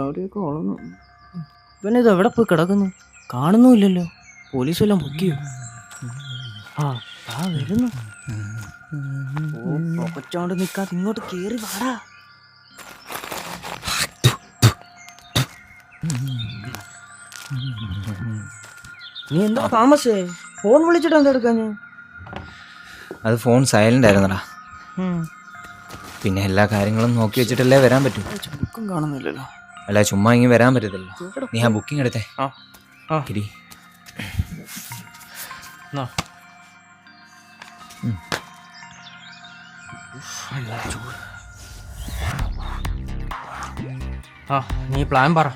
അവിടെയൊക്കെ വളർന്നു. ഇവനിത് എവിടെ പോയി കിടക്കുന്നു? കാണുന്നുമില്ലല്ലോ. പോലീസ് വല്ലതും പൊക്കിയോ? ആ വരുന്നു. കൊച്ചോണ്ട് നിക്കാതെ ഇങ്ങോട്ട് കേറി വാടാ. നീ എന്താ താമസേ? ഫോൺ വിളിച്ചിട്ട് എന്താ എടുക്കാഞ്ഞ്? അത് ഫോൺ സൈലന്റ് ആയിരുന്നടാ. പിന്നെ എല്ലാ കാര്യങ്ങളും നോക്കി വെച്ചിട്ടല്ലേ വരാൻ പറ്റൂ. ബുക്കും കാണുന്നില്ലല്ലോ. അല്ല ചുമ്മാ ഇങ്ങനെ വരാൻ പറ്റത്തില്ല. നീ ആ ബുക്കിംഗ് എടുത്തേ. ഇരി. നീ പ്ലാൻ പറ.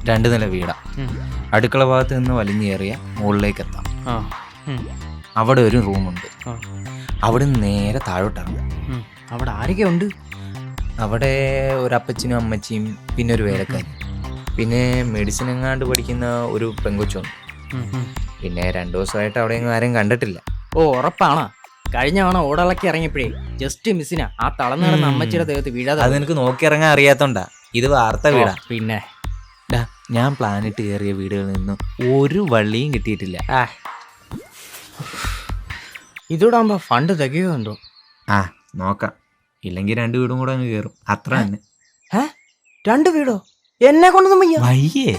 2 നില വീടാ. അടുക്കള ഭാഗത്ത് നിന്ന് വലിഞ്ഞേറിയ മുകളിലേക്ക് എത്താം. അവിടെ ഒരു റൂമുണ്ട്. അവിടെ നിന്ന് നേരെ താഴോട്ടിറങ്ങും. അവിടെ ആരൊക്കെ ഉണ്ട്? അവിടെ ഒരു അപ്പച്ചനും അമ്മച്ചിയും പിന്നെ ഒരു വേലക്കാരി, പിന്നെ മെഡിസിൻ എങ്ങാണ്ട് പഠിക്കുന്ന ഒരു പെങ്കൊച്ചുണ്ട്. പിന്നെ 2 ദിവസമായിട്ട് അവിടെ ആരും കണ്ടിട്ടില്ല. ഓ ഉറപ്പാണോ? കഴിഞ്ഞ തവണ ഓടളക്കി ഇറങ്ങിയപ്പോഴേ ജസ്റ്റ് മിസ്സിനാ ആ തളർന്നു നടന്ന അമ്മച്ചിയുടെ ദേഹത്ത് വീഴാതെ. അത് നിനക്ക് നോക്കി ഇറങ്ങാൻ അറിയാത്തോണ്ടാ. ഇത് വാർത്ത വീടാ. പിന്നെ ഞാൻ പ്ലാനിട്ട് കയറിയ വീടുകളിൽ നിന്നും ഒരു വള്ളിയും കിട്ടിയിട്ടില്ല. ഇതോടാകുമ്പോ ഫണ്ട് തികയുണ്ടോ? നോക്കാം. ഇല്ലെങ്കിൽ 2 വീടും കൂടെ അങ്ങ് കയറും. അത്ര തന്നെ. 2 വീടോ? എന്നെ കൊണ്ടൊന്നും വയ്യേ.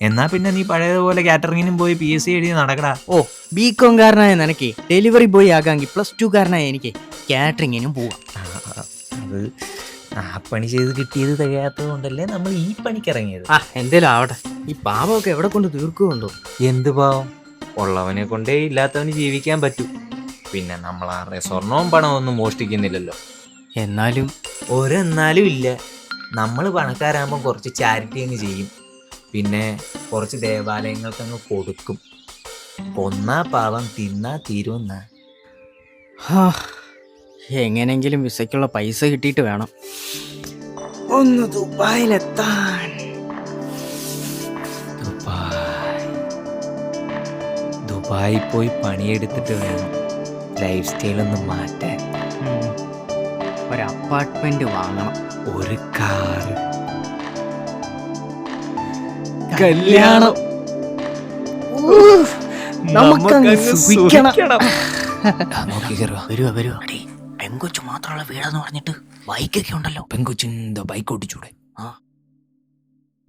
എന്നാ പിന്നെ നീ പഴയതുപോലെ കാറ്ററിങ്ങിനും പോയി PSC എഴുതി നടക്കടാ. ഓ ബികോം കാരനായ നിനക്ക് ഡെലിവറി ബോയ് ആകാമെങ്കിൽ +2 കാരനായ എനിക്ക് കാറ്ററിങ്ങിനും പോവാം. അത് ആ പണി ചെയ്ത് കിട്ടിയത് തികയാത്തത് കൊണ്ടല്ലേ നമ്മൾ ഈ പണിക്ക് ഇറങ്ങിയത്. എന്തേലും ആവട്ടെ. ഈ പാവമൊക്കെ എവിടെ കൊണ്ട് തീർക്കുന്നുണ്ടോ? എന്ത് പാവം? ഉള്ളവനെ കൊണ്ടേ ഇല്ലാത്തവന് ജീവിക്കാൻ പറ്റൂ. പിന്നെ നമ്മൾ ആരുടെ സ്വർണവും പണവും ഒന്നും മോഷ്ടിക്കുന്നില്ലല്ലോ. എന്നാലും ഒരെന്നാലും ഇല്ല. നമ്മൾ പണക്കാരാകുമ്പോൾ കുറച്ച് ചാരിറ്റി അങ്ങ് ചെയ്യും. പിന്നെ കുറച്ച് ദേവാലയങ്ങൾക്ക് അങ്ങ് കൊടുക്കും. ഒന്നാ പാവം തിന്നാ തീരുമെന്നാ. എങ്ങനെങ്കിലും വിസയ്ക്കുള്ള പൈസ കിട്ടിയിട്ട് വേണം ഒന്ന് ദുബായിലെത്താൻ. ദുബായി പോയി പണിയെടുത്തിട്ട് വേണം ലൈഫ് സ്റ്റൈലൊന്ന് മാറ്റാൻ. ഒരു അപ്പാർട്ട്മെന്റ് വാങ്ങണം, ഒരു കാറ്, കല്യാണം. നമുക്കങ്ങ് സുഖിക്കണം. വരുവാ. പെങ്കൊച്ചു മാത്രമുള്ള വീടെന്ന് പറഞ്ഞിട്ട് ബൈക്കൊക്കെ ഉണ്ടല്ലോ. പെങ്കൊച്ചിന്റെ ബൈക്ക് ഓടിച്ചൂടെ?